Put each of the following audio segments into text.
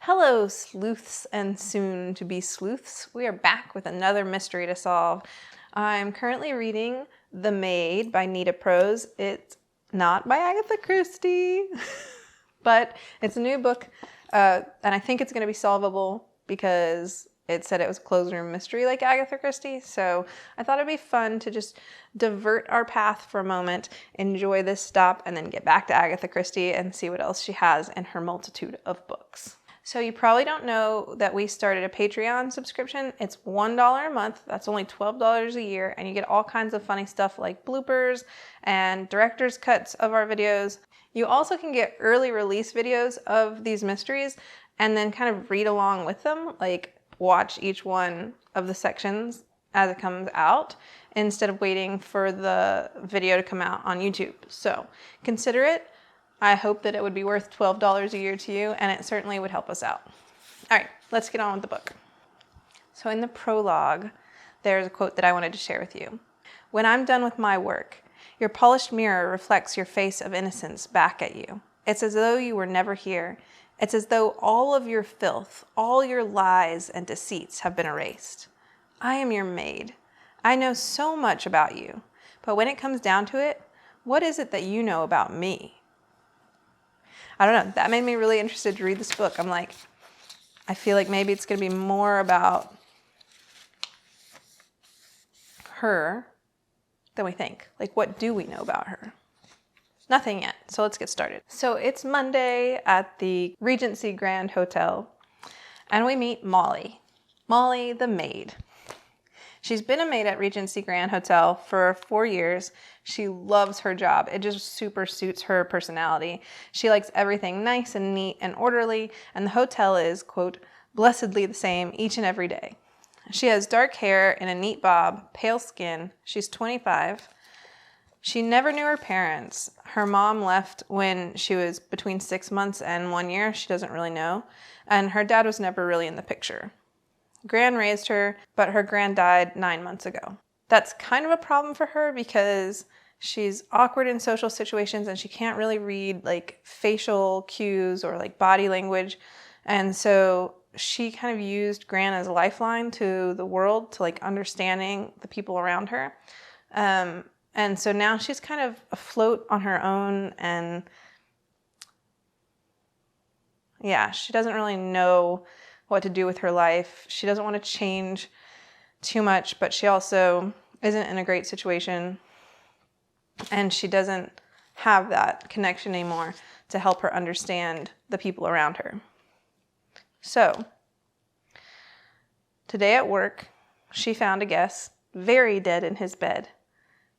Hello, sleuths and soon-to-be sleuths. We are back with another mystery to solve. I'm currently reading The Maid by Nita Prose. It's not by Agatha Christie, but it's a new book, and I think it's going to be solvable because it said it was a closed room mystery like Agatha Christie, so I thought it'd be fun to just divert our path for a moment, enjoy this stop, and then get back to Agatha Christie and see what else she has in her multitude of books. So you probably don't know that we started a Patreon subscription. It's $1 a month. That's only $12 a year, and you get all kinds of funny stuff like bloopers and director's cuts of our videos. You also can get early release videos of these mysteries and then kind of read along with them, like watch each one of the sections as it comes out instead of waiting for the video to come out on YouTube. So consider it. I hope that it would be worth $12 a year to you, and it certainly would help us out. All right, let's get on with the book. So in the prologue, there's a quote that I wanted to share with you. "When I'm done with my work, your polished mirror reflects your face of innocence back at you. It's as though you were never here. It's as though all of your filth, all your lies and deceits have been erased. I am your maid. I know so much about you, but when it comes down to it, what is it that you know about me?" I don't know, that made me really interested to read this book. I'm like, I feel like maybe it's going to be more about her than we think. Like, what do we know about her? Nothing yet, so let's get started. So it's Monday at the Regency Grand Hotel, and we meet Molly. Molly the maid. She's been a maid at Regency Grand Hotel for 4 years. She loves her job. It just super suits her personality. She likes everything nice and neat and orderly, and the hotel is, quote, blessedly the same each and every day. She has dark hair in a neat bob, pale skin. She's 25. She never knew her parents. Her mom left when she was between 6 months and 1 year. She doesn't really know. And her dad was never really in the picture. Gran raised her, but her gran died 9 months ago. That's kind of a problem for her because she's awkward in social situations and she can't really read like facial cues or like body language. And so she kind of used Gran as a lifeline to the world, to like understanding the people around her. And so now she's kind of afloat on her own, and yeah, she doesn't really know what to do with her life. She doesn't want to change too much, but she also isn't in a great situation, and she doesn't have that connection anymore to help her understand the people around her. So today at work, she found a guest very dead in his bed,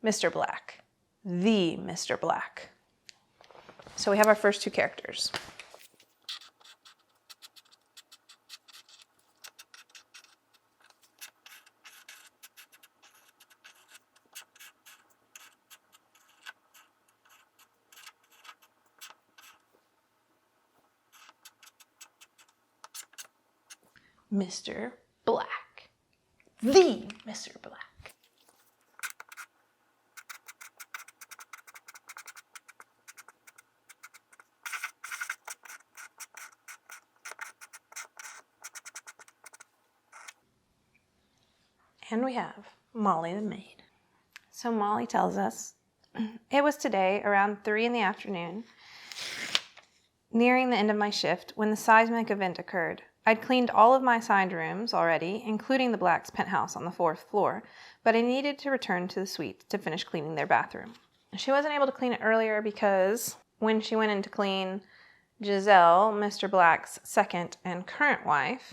Mr. Black, the Mr. Black. So we have our first two characters. Mr. Black. The Mr. Black. And we have Molly the maid. So Molly tells us, it was today around 3 in the afternoon, nearing the end of my shift, when the seismic event occurred. I'd cleaned all of my assigned rooms already, including the Blacks' penthouse on the 4th floor, but I needed to return to the suite to finish cleaning their bathroom. She wasn't able to clean it earlier because when she went in to clean, Gisele, Mr. Black's second and current wife,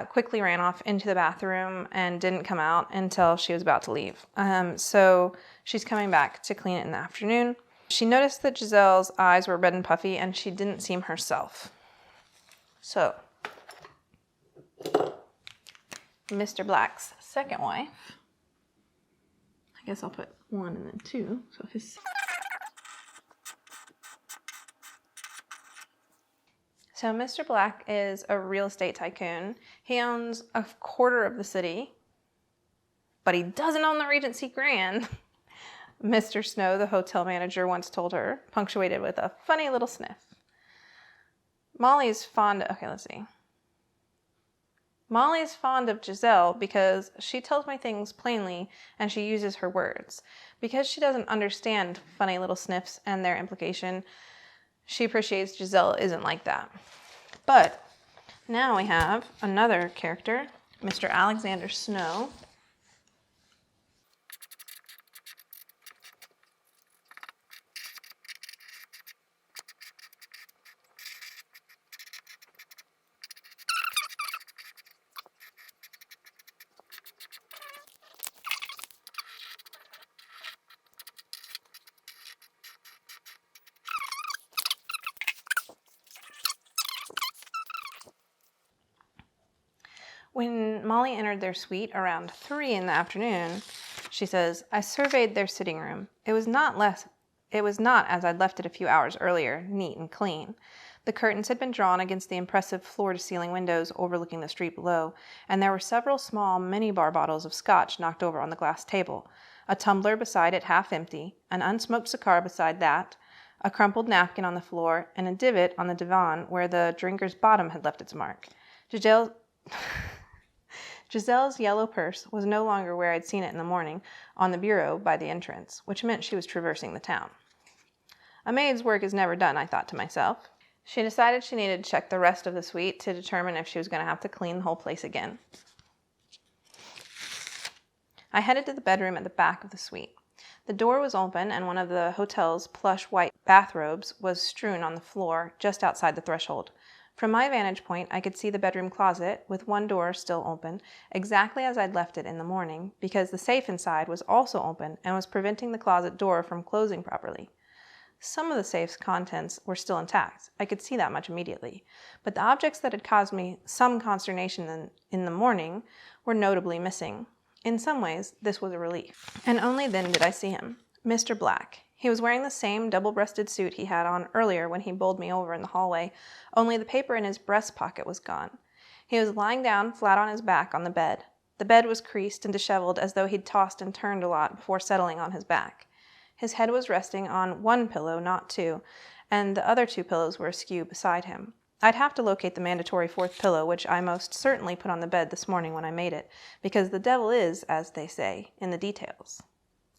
quickly ran off into the bathroom and didn't come out until she was about to leave. So she's coming back to clean it in the afternoon. She noticed that Gisele's eyes were red and puffy, and she didn't seem herself. So Mr. Black's second wife, I guess I'll put 1 and then 2. So Mr. Black is a real estate tycoon. He owns a quarter of the city, but he doesn't own the Regency Grand. Mr. Snow, the hotel manager, once told her, punctuated with a funny little sniff. Molly's fond of Gisele because she tells me things plainly and she uses her words. Because she doesn't understand funny little sniffs and their implication, she appreciates Gisele isn't like that. But now we have another character, Mr. Alexander Snow. When Molly entered their suite around 3 in the afternoon, she says, I surveyed their sitting room. It was not as I'd left it a few hours earlier, neat and clean. The curtains had been drawn against the impressive floor-to-ceiling windows overlooking the street below, and there were several small mini-bar bottles of scotch knocked over on the glass table, a tumbler beside it half empty, an unsmoked cigar beside that, a crumpled napkin on the floor, and a divot on the divan where the drinker's bottom had left its mark. Gisele's yellow purse was no longer where I'd seen it in the morning, on the bureau by the entrance, which meant she was traversing the town. A maid's work is never done, I thought to myself. She decided she needed to check the rest of the suite to determine if she was going to have to clean the whole place again. I headed to the bedroom at the back of the suite. The door was open, and one of the hotel's plush white bathrobes was strewn on the floor just outside the threshold. From my vantage point, I could see the bedroom closet, with one door still open, exactly as I'd left it in the morning, because the safe inside was also open and was preventing the closet door from closing properly. Some of the safe's contents were still intact. I could see that much immediately. But the objects that had caused me some consternation in the morning were notably missing. In some ways, this was a relief. And only then did I see him. Mr. Black. He was wearing the same double-breasted suit he had on earlier when he bowled me over in the hallway, only the paper in his breast pocket was gone. He was lying down flat on his back on the bed. The bed was creased and disheveled as though he'd tossed and turned a lot before settling on his back. His head was resting on one pillow, not two, and the other 2 pillows were askew beside him. I'd have to locate the mandatory 4th pillow, which I most certainly put on the bed this morning when I made it, because the devil is, as they say, in the details.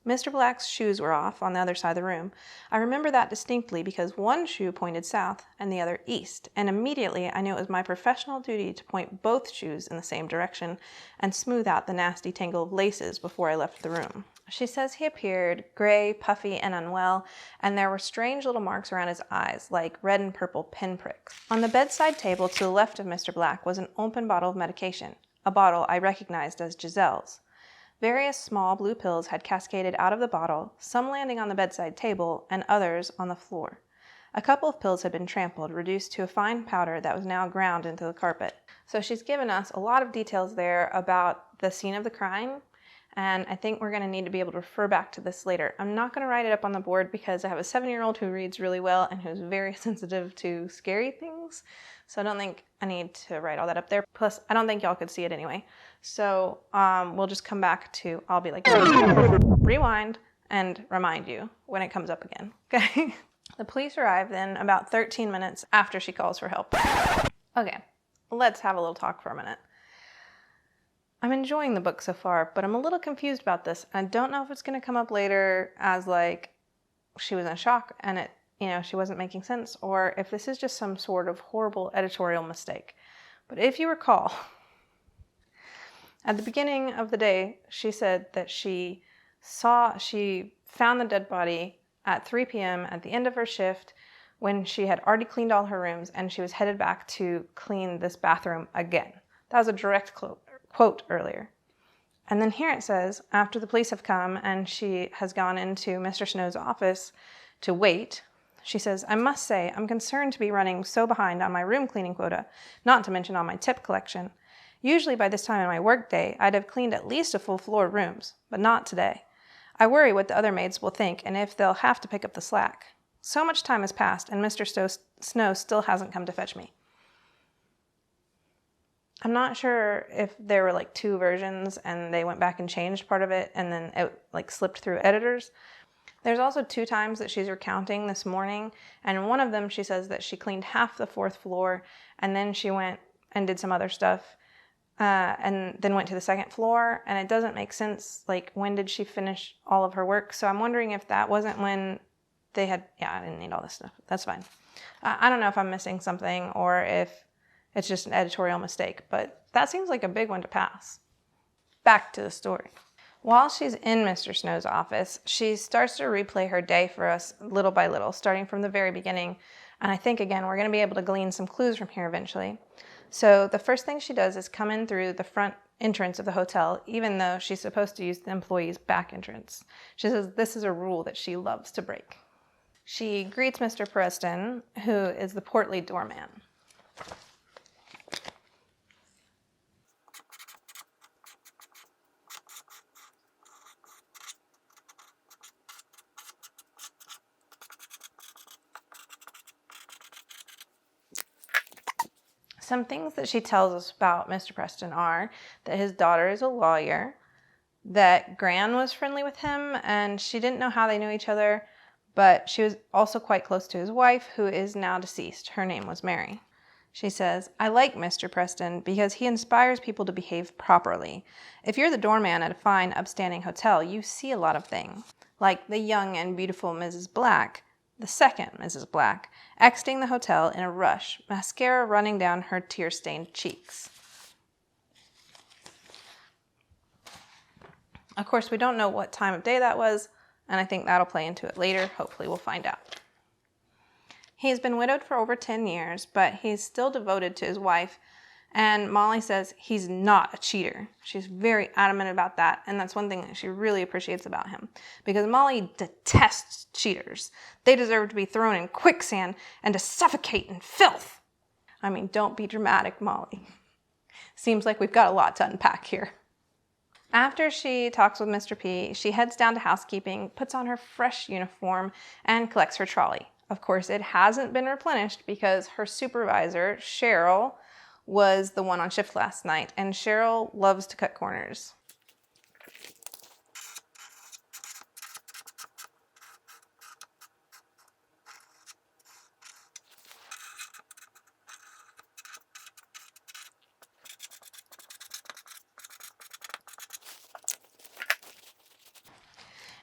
Mr. Black's shoes were off on the other side of the room. I remember that distinctly because one shoe pointed south and the other east, and immediately I knew it was my professional duty to point both shoes in the same direction and smooth out the nasty tangle of laces before I left the room. She says he appeared gray, puffy, and unwell, and there were strange little marks around his eyes, like red and purple pinpricks. On the bedside table to the left of Mr. Black was an open bottle of medication, a bottle I recognized as Gisele's. Various small blue pills had cascaded out of the bottle, some landing on the bedside table and others on the floor. A couple of pills had been trampled, reduced to a fine powder that was now ground into the carpet. So she's given us a lot of details there about the scene of the crime, and I think we're going to need to be able to refer back to this later. I'm not going to write it up on the board because I have a 7-year-old who reads really well and who's very sensitive to scary things, so I don't think I need to write all that up there. Plus, I don't think y'all could see it anyway. So we'll just come back to, I'll be like, rewind and remind you when it comes up again, okay? The police arrive then about 13 minutes after she calls for help. Okay, let's have a little talk for a minute. I'm enjoying the book so far, but I'm a little confused about this. I don't know if it's going to come up later as like she was in shock and it, she wasn't making sense, or if this is just some sort of horrible editorial mistake. But if you recall, at the beginning of the day, she said that she found the dead body at 3 p.m. at the end of her shift when she had already cleaned all her rooms and she was headed back to clean this bathroom again. That was a direct quote earlier. And then here it says, after the police have come and she has gone into Mr. Snow's office to wait, she says, I must say, I'm concerned to be running so behind on my room cleaning quota, not to mention on my tip collection. Usually by this time in my workday, I'd have cleaned at least a full floor of rooms, but not today. I worry what the other maids will think and if they'll have to pick up the slack. So much time has passed and Mr. Snow still hasn't come to fetch me. I'm not sure if there were like 2 versions and they went back and changed part of it and then it like slipped through editors. There's also 2 times that she's recounting this morning, and in one of them she says that she cleaned half the 4th floor, and then she went and did some other stuff, and then went to the 2nd floor, and it doesn't make sense, like, when did she finish all of her work? So I'm wondering if that wasn't when they had, I didn't need all this stuff. That's fine. I don't know if I'm missing something or if it's just an editorial mistake, but that seems like a big one to pass. Back to the story. While she's in Mr. Snow's office, she starts to replay her day for us little by little, starting from the very beginning. And I think, again, we're going to be able to glean some clues from here eventually. So the first thing she does is come in through the front entrance of the hotel, even though she's supposed to use the employee's back entrance. She says this is a rule that she loves to break. She greets Mr. Preston, who is the portly doorman. Some things that she tells us about Mr. Preston are that his daughter is a lawyer, that Gran was friendly with him, and she didn't know how they knew each other, but she was also quite close to his wife, who is now deceased. Her name was Mary. She says, I like Mr. Preston because he inspires people to behave properly. If you're the doorman at a fine, upstanding hotel, you see a lot of things, like the young and beautiful Mrs. Black, the second Mrs. Black, exiting the hotel in a rush, mascara running down her tear-stained cheeks. Of course, we don't know what time of day that was, and I think that'll play into it later. Hopefully we'll find out. He's been widowed for over 10 years, but he's still devoted to his wife, and Molly says he's not a cheater. She's very adamant about that, and that's one thing that she really appreciates about him, because Molly detests cheaters. They deserve to be thrown in quicksand and to suffocate in filth. I mean, don't be dramatic, Molly. Seems like we've got a lot to unpack here. After she talks with Mr. P, she heads down to housekeeping, puts on her fresh uniform, and collects her trolley. Of course, it hasn't been replenished because her supervisor, Cheryl, was the one on shift last night, and Cheryl loves to cut corners.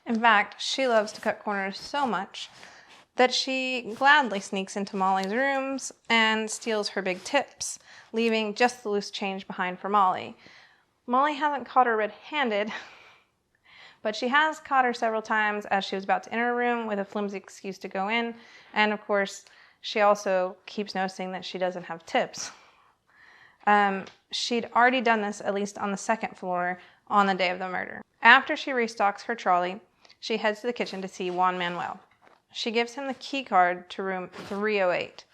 In fact, she loves to cut corners so much that she gladly sneaks into Molly's rooms and steals her big tips, leaving just the loose change behind for Molly. Molly hasn't caught her red-handed, but she has caught her several times as she was about to enter a room with a flimsy excuse to go in, and of course, she also keeps noticing that she doesn't have tips. She'd already done this, at least on the 2nd floor, on the day of the murder. After she restocks her trolley, she heads to the kitchen to see Juan Manuel. She gives him the key card to room 308.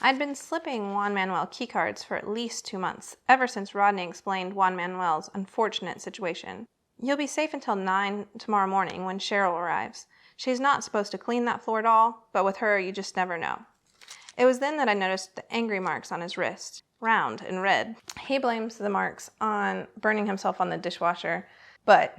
I'd been slipping Juan Manuel keycards for at least 2 months, ever since Rodney explained Juan Manuel's unfortunate situation. You'll be safe until 9 tomorrow morning when Cheryl arrives. She's not supposed to clean that floor at all, but with her, you just never know. It was then that I noticed the angry marks on his wrist, round and red. He blames the marks on burning himself on the dishwasher, but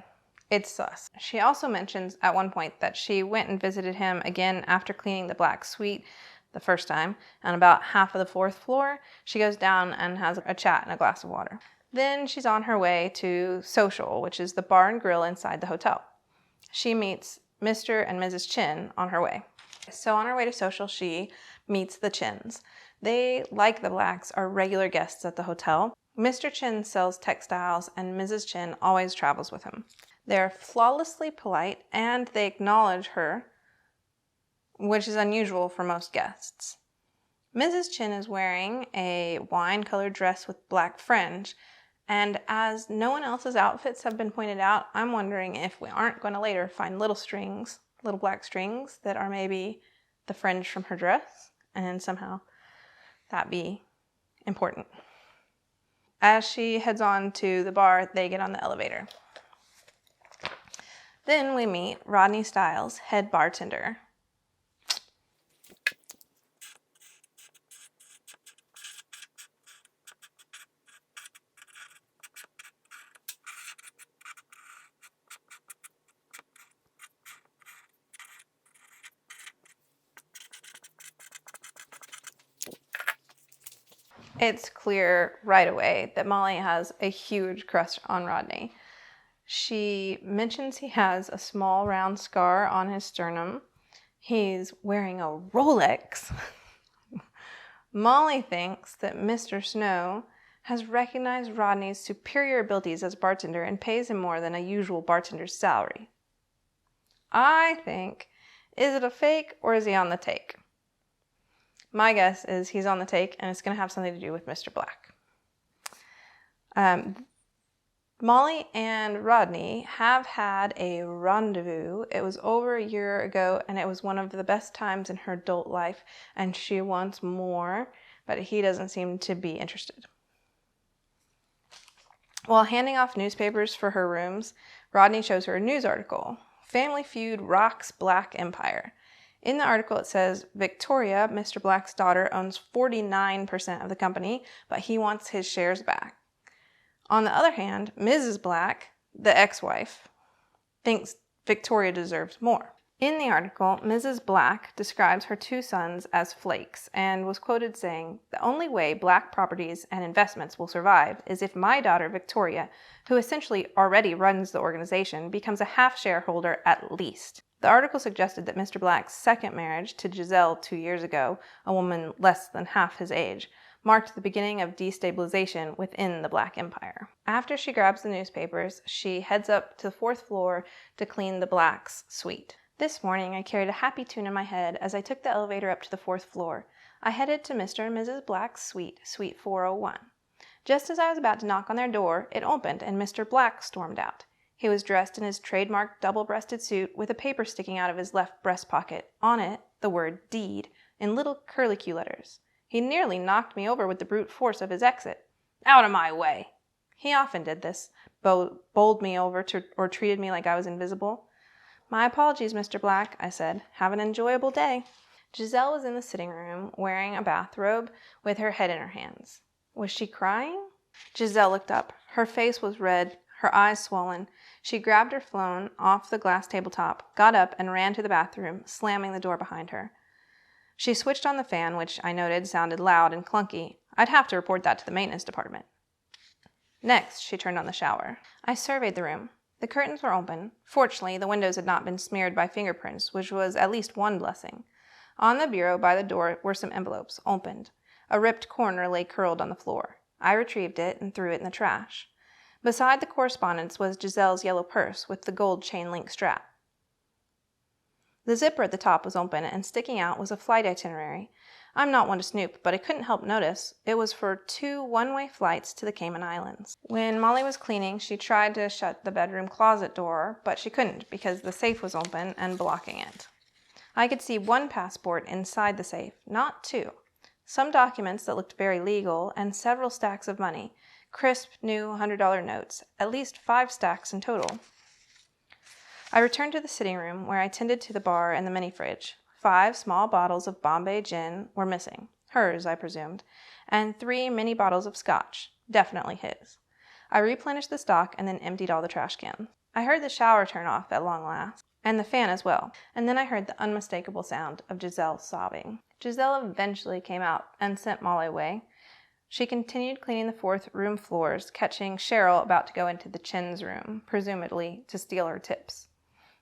it's sus. She also mentions at one point that she went and visited him again after cleaning the black suite the first time, and about half of the 4th floor, she goes down and has a chat and a glass of water. Then she's on her way to Social, which is the bar and grill inside the hotel. She meets Mr. and Mrs. Chin on her way. So on her way to Social, she meets the Chins. They, like the Blacks, are regular guests at the hotel. Mr. Chin sells textiles, and Mrs. Chin always travels with him. They're flawlessly polite, and they acknowledge her, which is unusual for most guests. Mrs. Chin is wearing a wine-colored dress with black fringe, and as no one else's outfits have been pointed out, I'm wondering if we aren't going to later find little black strings that are maybe the fringe from her dress, and somehow that be important. As she heads on to the bar, they get on the elevator. Then we meet Rodney Stiles, head bartender. It's clear right away that Molly has a huge crush on Rodney. She mentions he has a small round scar on his sternum. He's wearing a Rolex. Molly thinks that Mr. Snow has recognized Rodney's superior abilities as a bartender and pays him more than a usual bartender's salary. I think, is it a fake or is he on the take? My guess is he's on the take and it's going to have something to do with Mr. Black. Molly and Rodney have had a rendezvous. It was over a year ago and it was one of the best times in her adult life, and she wants more, but he doesn't seem to be interested. While handing off newspapers for her rooms, Rodney shows her a news article. Family Feud rocks Black Empire. In the article it says, Victoria, Mr. Black's daughter, owns 49% of the company, but he wants his shares back. On the other hand, Mrs. Black, the ex-wife, thinks Victoria deserves more. In the article, Mrs. Black describes her two sons as flakes and was quoted saying, "The only way Black properties and investments will survive is if my daughter Victoria, who essentially already runs the organization, becomes a half shareholder at least." The article suggested that Mr. Black's second marriage to Gisele 2 years ago, a woman less than half his age, marked the beginning of destabilization within the Black Empire. After she grabs the newspapers, she heads up to the 4th floor to clean the Blacks' suite. "This morning I carried a happy tune in my head as I took the elevator up to the 4th floor. I headed to Mr. and Mrs. Black's suite, suite 401. Just as I was about to knock on their door, it opened and Mr. Black stormed out. He was dressed in his trademark double-breasted suit with a paper sticking out of his left breast pocket. On it, the word deed in little curlicue letters. He nearly knocked me over with the brute force of his exit. Out of my way! He often did this, bowled me over or treated me like I was invisible. My apologies, Mr. Black, I said. Have an enjoyable day. Gisele was in the sitting room wearing a bathrobe with her head in her hands. Was she crying? Gisele looked up. Her face was red, her eyes swollen. She grabbed her phone off the glass tabletop, got up, and ran to the bathroom, slamming the door behind her. She switched on the fan, which I noted sounded loud and clunky. I'd have to report that to the maintenance department. Next, she turned on the shower. I surveyed the room. The curtains were open. Fortunately, the windows had not been smeared by fingerprints, which was at least one blessing. On the bureau by the door were some envelopes, opened. A ripped corner lay curled on the floor. I retrieved it and threw it in the trash. Beside the correspondence was Gisele's yellow purse with the gold chain-link strap. The zipper at the top was open, and sticking out was a flight itinerary. I'm not one to snoop, but I couldn't help notice it was for 2 one-way flights to the Cayman Islands. When Molly was cleaning, she tried to shut the bedroom closet door, but she couldn't because the safe was open and blocking it. I could see 1 passport inside the safe, not 2. Some documents that looked very legal, and several stacks of money. Crisp, new $100 notes, at least 5 stacks in total. I returned to the sitting room where I tended to the bar and the mini fridge. 5 small bottles of Bombay gin were missing, hers, I presumed, and 3 mini bottles of scotch, definitely his. I replenished the stock and then emptied all the trash cans. I heard the shower turn off at long last, and the fan as well, and then I heard the unmistakable sound of Gisele sobbing. Gisele eventually came out and sent Molly away. She continued cleaning the 4th room floors, catching Cheryl about to go into the Chin's room, presumably to steal her tips.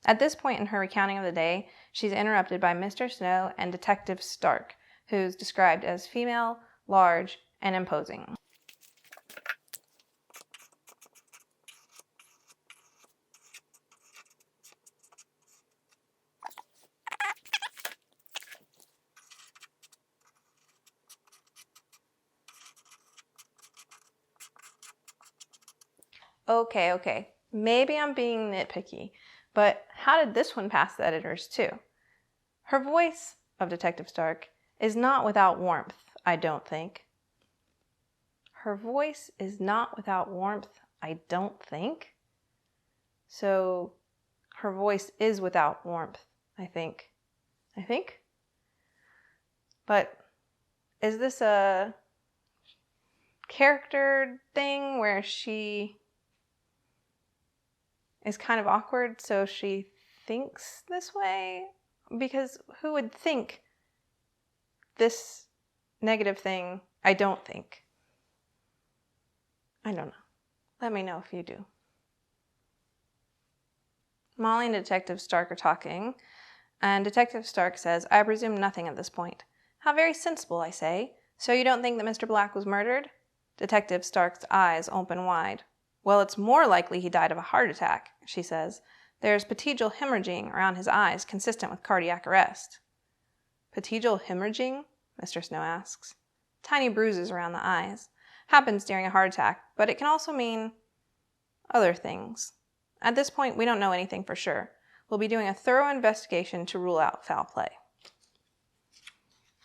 At this point in her recounting of the day, she's interrupted by Mr. Snow and Detective Stark, who's described as female, large, and imposing. Okay. Maybe I'm being nitpicky, but how did this one pass the editors too? Her voice of Detective Stark is not without warmth, I don't think. Her voice is not without warmth, I don't think. So Her voice is without warmth, I think. But is this a character thing where she is kind of awkward, so she thinks this way? Because who would think this negative thing? I don't think. I don't know. Let me know if you do. Molly and Detective Stark are talking, and Detective Stark says, "I presume nothing at this point." "How very sensible," I say. "So you don't think that Mr. Black was murdered?" Detective Stark's eyes open wide. "Well, it's more likely he died of a heart attack," she says. "There's petegeal hemorrhaging around his eyes, consistent with cardiac arrest." "Petegeal hemorrhaging?" Mr. Snow asks. "Tiny bruises around the eyes. Happens during a heart attack, but it can also mean other things. At this point, we don't know anything for sure. We'll be doing a thorough investigation to rule out foul play."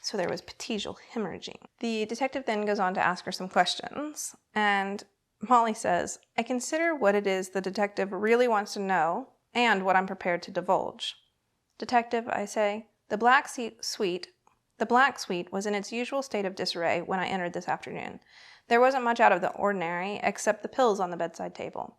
So there was petegeal hemorrhaging. The detective then goes on to ask her some questions, and Molly says, "I consider what it is the detective really wants to know and what I'm prepared to divulge." "Detective," I say, the black suite was in its usual state of disarray when I entered this afternoon. There wasn't much out of the ordinary except the pills on the bedside table."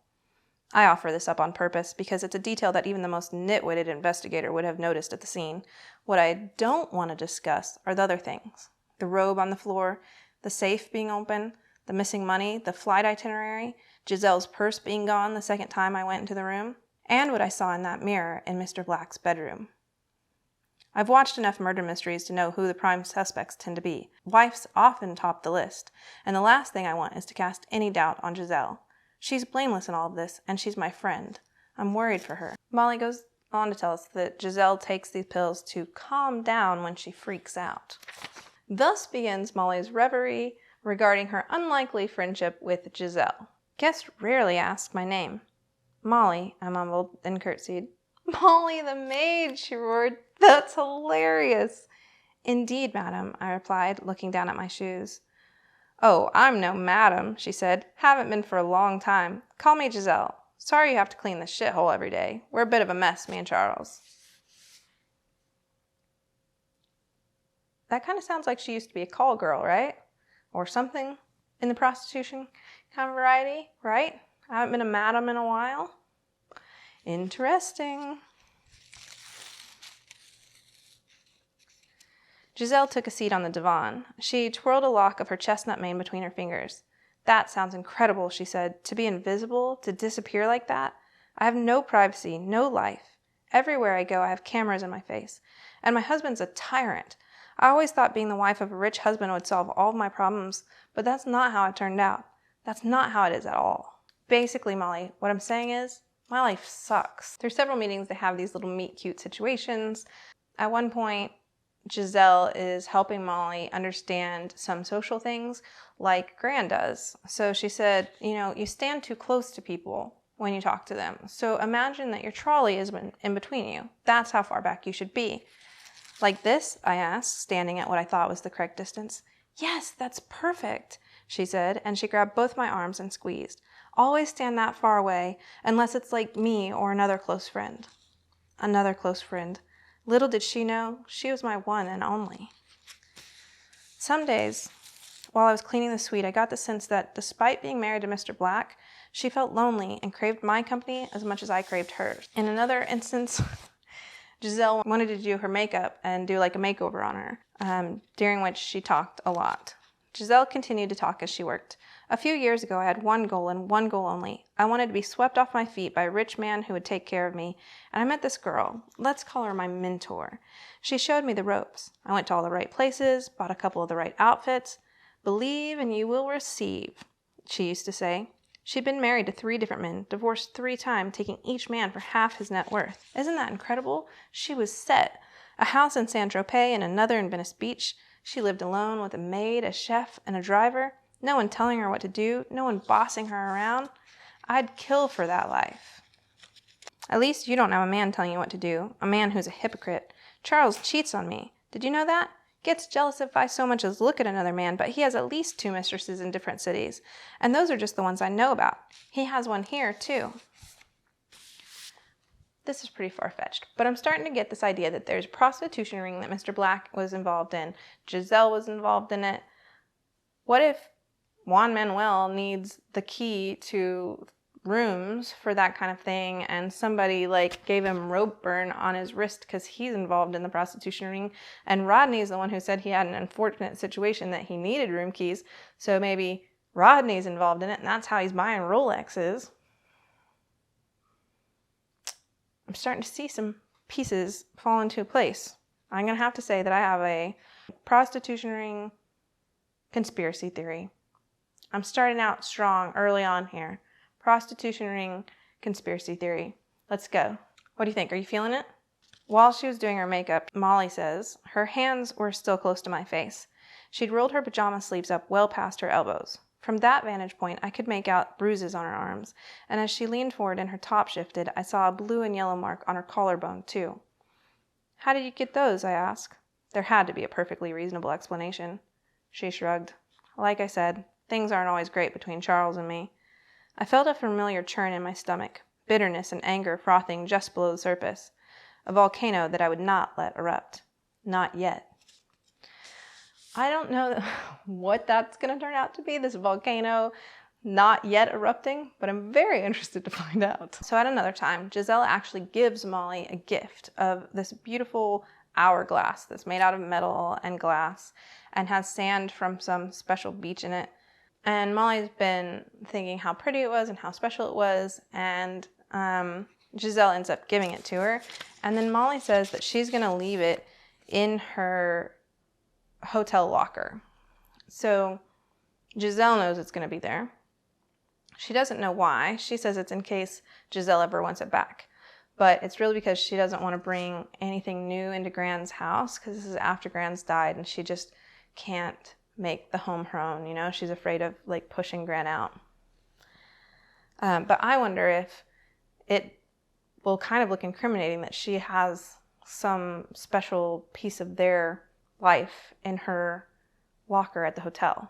I offer this up on purpose because it's a detail that even the most nitwitted investigator would have noticed at the scene. What I don't want to discuss are the other things. The robe on the floor, the safe being open, the missing money, the flight itinerary, Giselle's purse being gone the second time I went into the room, and what I saw in that mirror in Mr. Black's bedroom. I've watched enough murder mysteries to know who the prime suspects tend to be. Wives often top the list, and the last thing I want is to cast any doubt on Gisele. She's blameless in all of this, and she's my friend. I'm worried for her. Molly goes on to tell us that Gisele takes these pills to calm down when she freaks out. Thus begins Molly's reverie regarding her unlikely friendship with Gisele. "Guests rarely ask my name." "Molly," I mumbled, then curtsied. "Molly the maid," she roared. "That's hilarious." "Indeed, madam," I replied, looking down at my shoes. "Oh, I'm no madam," she said. "Haven't been for a long time. Call me Gisele. Sorry you have to clean this shithole every day. We're a bit of a mess, me and Charles." That kind of sounds like she used to be a call girl, right? Or something in the prostitution kind of variety, right? I haven't been a madam in a while. Interesting. Gisele took a seat on the divan. She twirled a lock of her chestnut mane between her fingers. "That sounds incredible," she said. "To be invisible, to disappear like that. I have no privacy, no life. Everywhere I go, I have cameras in my face. And my husband's a tyrant. I always thought being the wife of a rich husband would solve all of my problems, but that's not how it turned out. That's not how it is at all." Basically, Molly, what I'm saying is, my life sucks. There's several meetings that have these little meet-cute situations. At one point, Gisele is helping Molly understand some social things like Gran does. So she said, you stand too close to people when you talk to them. So imagine that your trolley is in between you. That's how far back you should be. "Like this?" I asked, standing at what I thought was the correct distance. "Yes, that's perfect," she said, and she grabbed both my arms and squeezed. "Always stand that far away, unless it's like me or another close friend." Another close friend. Little did she know, she was my one and only. Some days, while I was cleaning the suite, I got the sense that, despite being married to Mr. Black, she felt lonely and craved my company as much as I craved hers. In another instance, Gisele wanted to do her makeup and do like a makeover on her, during which she talked a lot. Gisele continued to talk as she worked. "A few years ago, I had one goal and one goal only. I wanted to be swept off my feet by a rich man who would take care of me, and I met this girl. Let's call her my mentor. She showed me the ropes. I went to all the right places, bought a couple of the right outfits. 'Believe and you will receive,' she used to say. She'd been married to 3 different men, divorced 3 times, taking each man for half his net worth. Isn't that incredible? She was set. A house in Saint-Tropez and another in Venice Beach. She lived alone with a maid, a chef, and a driver. No one telling her what to do, no one bossing her around. I'd kill for that life." "At least you don't have a man telling you what to do, a man who's a hypocrite. Charles cheats on me. Did you know that? Gets jealous if I so much as look at another man, but he has at least 2 mistresses in different cities. And those are just the ones I know about. He has one here, too." this is pretty far-fetched, but I'm starting to get this idea that there's a prostitution ring that Mr. Black was involved in. Gisele was involved in it. What if Juan Manuel needs the key to rooms for that kind of thing, and somebody like gave him rope burn on his wrist because he's involved in the prostitution ring, and Rodney's the one who said he had an unfortunate situation that he needed room keys, so maybe Rodney's involved in it and that's how he's buying Rolexes. I'm starting to see some pieces fall into place. I'm going to have to say that I have a prostitution ring conspiracy theory. I'm starting out strong early on here. Prostitution ring conspiracy theory. Let's go. What do you think? Are you feeling it? While she was doing her makeup, Molly says, her hands were still close to my face. She'd rolled her pajama sleeves up well past her elbows. From that vantage point, I could make out bruises on her arms, and as she leaned forward and her top shifted, I saw a blue and yellow mark on her collarbone, too. How did you get those? I asked. There had to be a perfectly reasonable explanation. She shrugged. Like I said, things aren't always great between Charles and me. I felt a familiar churn in my stomach, bitterness and anger frothing just below the surface. A volcano that I would not let erupt. Not yet. I don't know what that's going to turn out to be, this volcano not yet erupting, but I'm very interested to find out. So at another time, Gisele actually gives Molly a gift of this beautiful hourglass that's made out of metal and glass and has sand from some special beach in it. And Molly's been thinking how pretty it was and how special it was, and Gisele ends up giving it to her. And then Molly says that she's going to leave it in her hotel locker. So Gisele knows it's going to be there. She doesn't know why. She says it's in case Gisele ever wants it back. But it's really because she doesn't want to bring anything new into Gran's house, because this is after Gran's died and she just can't make the home her own, you know? She's afraid of like pushing Gran out. But I wonder if it will kind of look incriminating that she has some special piece of their life in her locker at the hotel.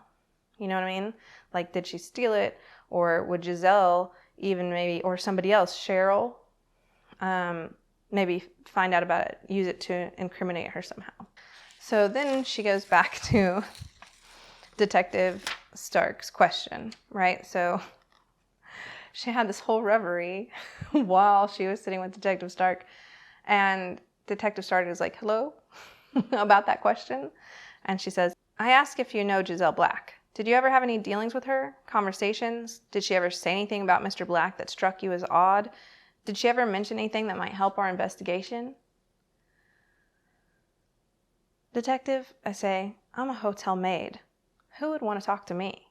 You know what I mean? Like, did she steal it? Or would Gisele even maybe, or somebody else, Cheryl, maybe find out about it, use it to incriminate her somehow. So then she goes back to Detective Stark's question, right? So she had this whole reverie while she was sitting with Detective Stark, and Detective Stark is like, hello? About that question. And she says, I ask if you know Gisele Black. Did you ever have any dealings with her? Conversations? Did she ever say anything about Mr. Black that struck you as odd? Did she ever mention anything that might help our investigation? Detective, I say, I'm a hotel maid. Who would want to talk to me?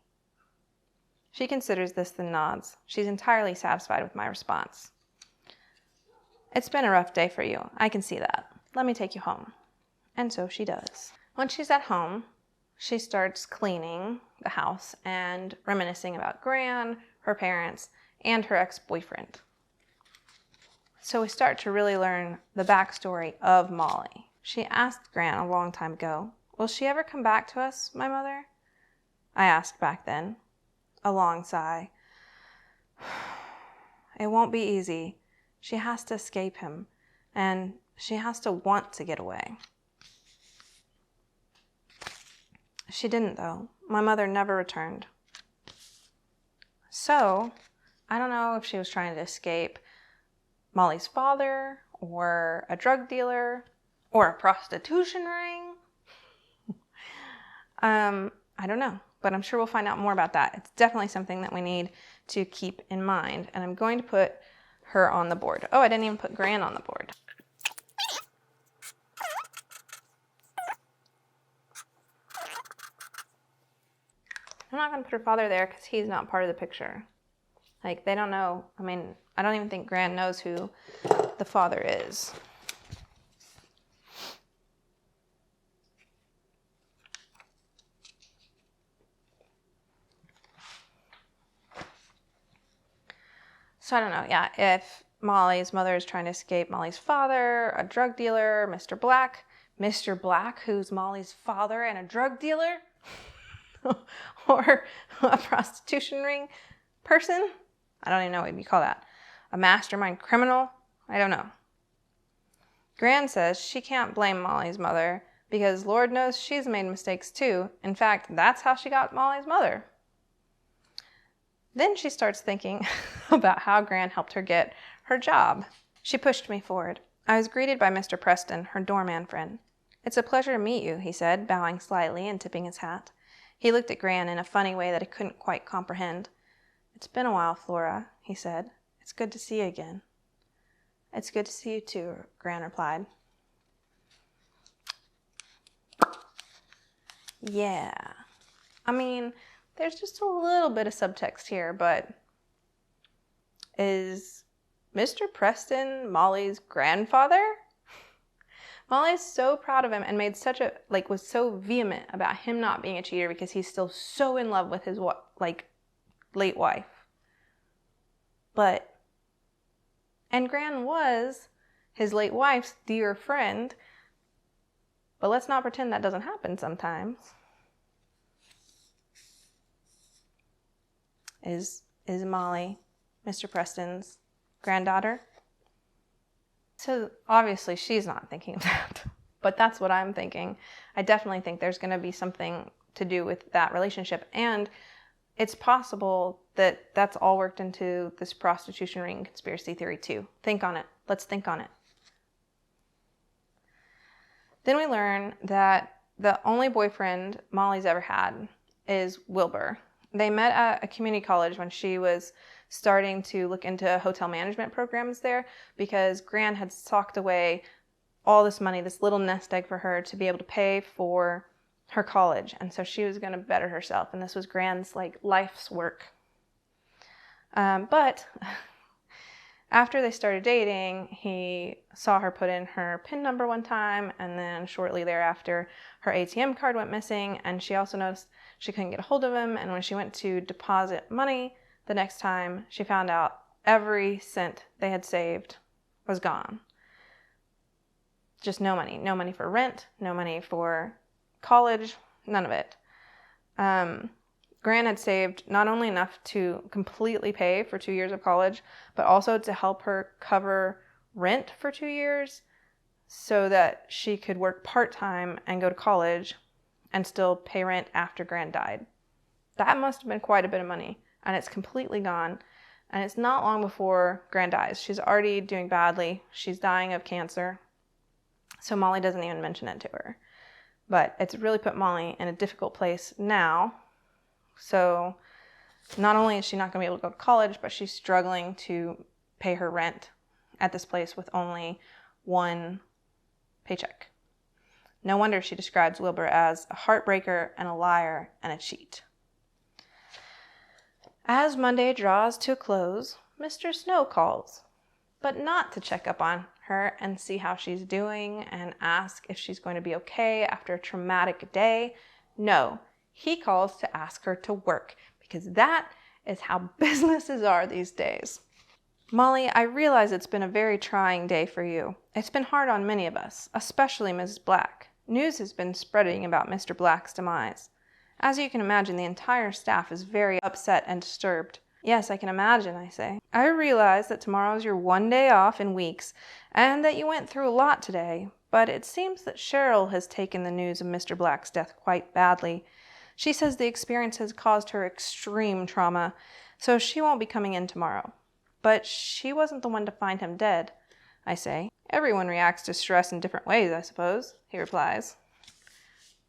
She considers this, then nods. She's entirely satisfied with my response. It's been a rough day for you. I can see that. Let me take you home. And so she does. Once she's at home, she starts cleaning the house and reminiscing about Gran, her parents, and her ex-boyfriend. So we start to really learn the backstory of Molly. She asked Gran a long time ago, will she ever come back to us, my mother? I asked back then. A long sigh. It won't be easy. She has to escape him, and she has to want to get away. She didn't, though. My mother never returned. So, I don't know if she was trying to escape Molly's father, or a drug dealer, or a prostitution ring. I don't know, but I'm sure we'll find out more about that. It's definitely something that we need to keep in mind, and I'm going to put her on the board. Oh, I didn't even put Gran on the board. I'm not going to put her father there because he's not part of the picture. Like, they don't know. I mean, I don't even think Gran knows who the father is. So I don't know, yeah, if Molly's mother is trying to escape Molly's father, a drug dealer, Mr. Black, who's Molly's father and a drug dealer, or a prostitution ring person. I don't even know what you call that. A mastermind criminal. I don't know. Gran says she can't blame Molly's mother because Lord knows she's made mistakes too. In fact, that's how she got Molly's mother. Then she starts thinking about how Gran helped her get her job. She pushed me forward. I was greeted by Mr. Preston, her doorman friend. "It's a pleasure to meet you," he said, bowing slightly and tipping his hat. He looked at Gran in a funny way that I couldn't quite comprehend. "It's been a while, Flora," he said. "It's good to see you again." "It's good to see you too," Gran replied. Yeah. I mean, there's just a little bit of subtext here, but is Mr. Preston Molly's grandfather? Molly is so proud of him and made such a, was so vehement about him not being a cheater because he's still so in love with his, late wife. And Gran was his late wife's dear friend, but let's not pretend that doesn't happen sometimes. Is Molly Mr. Preston's granddaughter? So obviously she's not thinking of that, but that's what I'm thinking. I definitely think there's going to be something to do with that relationship, and it's possible that that's all worked into this prostitution ring conspiracy theory too. Think on it. Let's think on it. Then we learn that the only boyfriend Molly's ever had is Wilbur. They met at a community college when she was starting to look into hotel management programs there because Gran had socked away all this money, this little nest egg for her to be able to pay for her college. And so she was going to better herself. And this was Gran's life's work. But after they started dating, he saw her put in her PIN number one time, and then shortly thereafter, her ATM card went missing, and she also noticed she couldn't get a hold of him, and when she went to deposit money the next time, she found out every cent they had saved was gone. Just no money. No money for rent, no money for college, none of it. Gran had saved not only enough to completely pay for 2 years of college, but also to help her cover rent for 2 years so that she could work part-time and go to college and still pay rent after Gran died. That must have been quite a bit of money, and it's completely gone. And it's not long before Gran dies. She's already doing badly. She's dying of cancer. So Molly doesn't even mention it to her. But it's really put Molly in a difficult place now. So not only is she not going to be able to go to college, but she's struggling to pay her rent at this place with only one paycheck. No wonder she describes Wilbur as a heartbreaker and a liar and a cheat. As Monday draws to a close, Mr. Snow calls, but not to check up on her and see how she's doing and ask if she's going to be okay after a traumatic day. No, he calls to ask her to work because that is how businesses are these days. "Molly, I realize it's been a very trying day for you. It's been hard on many of us, especially Mrs. Black. News has been spreading about Mr. Black's demise. As you can imagine, the entire staff is very upset and disturbed." "Yes, I can imagine," I say. "I realize that tomorrow is your one day off in weeks and that you went through a lot today, but it seems that Cheryl has taken the news of Mr. Black's death quite badly. She says the experience has caused her extreme trauma, so she won't be coming in tomorrow." "But she wasn't the one to find him dead," I say. "Everyone reacts to stress in different ways, I suppose," he replies.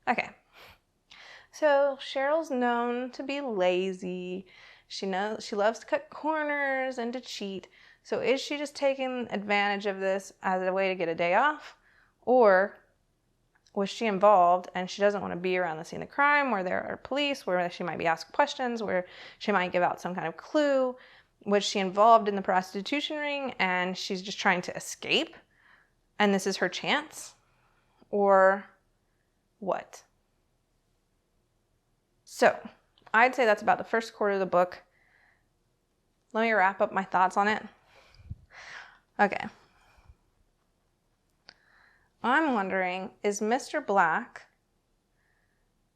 Okay. So Cheryl's known to be lazy. She loves to cut corners and to cheat. So is she just taking advantage of this as a way to get a day off? Or was she involved and she doesn't want to be around the scene of crime where there are police, where she might be asked questions, where she might give out some kind of clue? Was she involved in the prostitution ring and she's just trying to escape and this is her chance? Or what? So I'd say that's about the first quarter of the book. Let me wrap up my thoughts on it. Okay. I'm wondering, is Mr. Black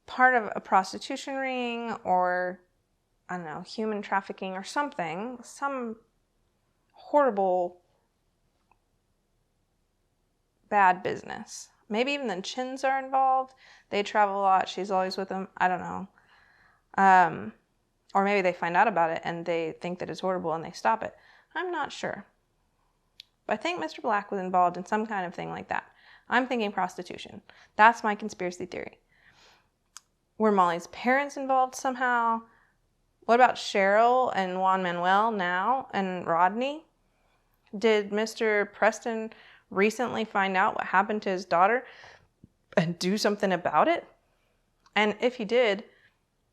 part of a prostitution ring or, I don't know, human trafficking or something, some horrible bad business. Maybe even the Chins are involved. They travel a lot. She's always with them. I don't know. Or maybe they find out about it and they think that it's horrible and they stop it. I'm not sure. But I think Mr. Black was involved in some kind of thing like that. I'm thinking prostitution. That's my conspiracy theory. Were Molly's parents involved somehow? What about Cheryl and Juan Manuel now and Rodney? Did Mr. Preston recently find out what happened to his daughter and do something about it? And if he did,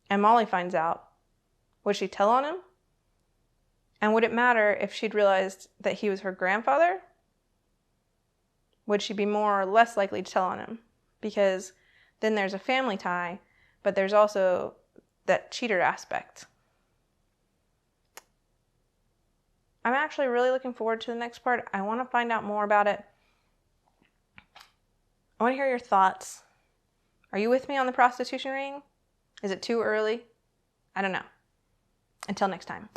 and Molly finds out, would she tell on him? And would it matter if she'd realized that he was her grandfather? Would she be more or less likely to tell on him? Because then there's a family tie, but there's also that cheater aspect. I'm actually really looking forward to the next part. I want to find out more about it. I want to hear your thoughts. Are you with me on the prostitution ring? Is it too early? I don't know. Until next time.